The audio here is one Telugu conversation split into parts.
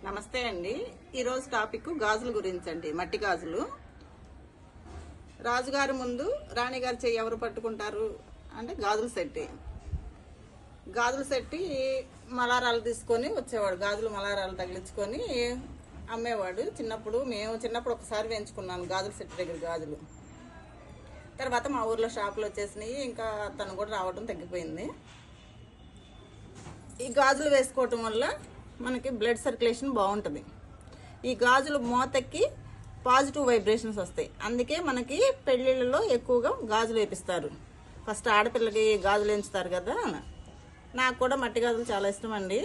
నమస్తే అండి. ఈరోజు టాపిక్ గాజుల గురించి అండి. మట్టి గాజులు. రాజుగారి ముందు రాణిగారి చెయ్యి ఎవరు పట్టుకుంటారు అంటే గాజులు సెట్టి మలారాలు తీసుకొని వచ్చేవాడు. గాజులు మలారాలు తగిలించుకొని అమ్మేవాడు. చిన్నప్పుడు ఒకసారి వేయించుకున్నాను గాజుల సెట్ దగ్గర గాజులు. తర్వాత మా ఊర్లో షాపులు వచ్చేసినాయి. ఇంకా తను కూడా రావడం తగ్గిపోయింది. ఈ గాజులు వేసుకోవటం వల్ల మనకి బ్లడ్ సర్క్యులేషన్ బాగుంటుంది. ఈ గాజులు మోతకి పాజిటివ్ వైబ్రేషన్స్ వస్తాయి. అందుకే మనకి పెళ్ళిళ్ళలో ఎక్కువగా గాజులు వేపిస్తారు. ఫస్ట్ ఆడపిల్లకి గాజులు వేయించుతారు కదా. నాకు కూడా మట్టి గాజులు చాలా ఇష్టం అండి.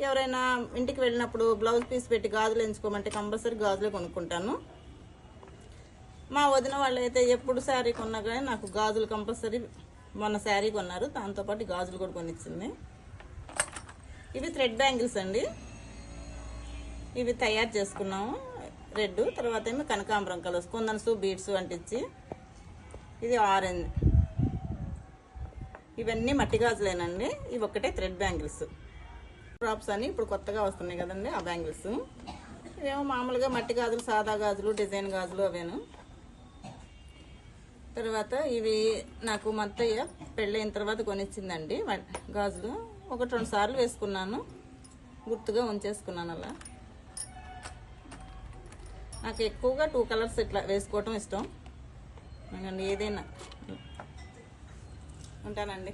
ఎవరైనా ఇంటికి వెళ్ళినప్పుడు బ్లౌజ్ పీస్ పెట్టి గాజులు వేయించుకోమంటే కంపల్సరీ గాజులే కొనుక్కుంటాను. మా వదిన వాళ్ళు అయితే ఎప్పుడు శారీ కొన్నా కానీ నాకు గాజులు కంపల్సరీ. మొన్న శారీ కొన్నారు, దాంతోపాటు గాజులు కూడా కొనిచ్చింది. ఇవి థ్రెడ్ బ్యాంగిల్స్ అండి. ఇవి తయారు చేసుకున్నాము. రెడ్, తర్వాత ఏమో కనకాంబరం కలర్స్, కుందన్స్ బీడ్స్ అంటించి. ఇది ఆరెంజ్. ఇవన్నీ మట్టి గాజులేనండి. ఇవి ఒక్కటే థ్రెడ్ బ్యాంగిల్స్. డ్రాప్స్ అని ఇప్పుడు కొత్తగా వస్తున్నాయి కదండి, ఆ బ్యాంగిల్స్. ఇవేమో మామూలుగా మట్టి గాజులు, సాదా గాజులు, డిజైన్ గాజులు అవేను. తర్వాత ఇవి నాకు మా అత్తయ్య పెళ్ళైన తర్వాత కొనిచ్చిందండి గాజులు. 1-2 సార్లు వేసుకున్నాను, గుర్తుగా ఉంచేసుకున్నాను. అలా నాకు ఎక్కువగా 2 కలర్స్ ఇట్లా వేసుకోవటం ఇష్టం. ఏదైనా ఉంటానండి.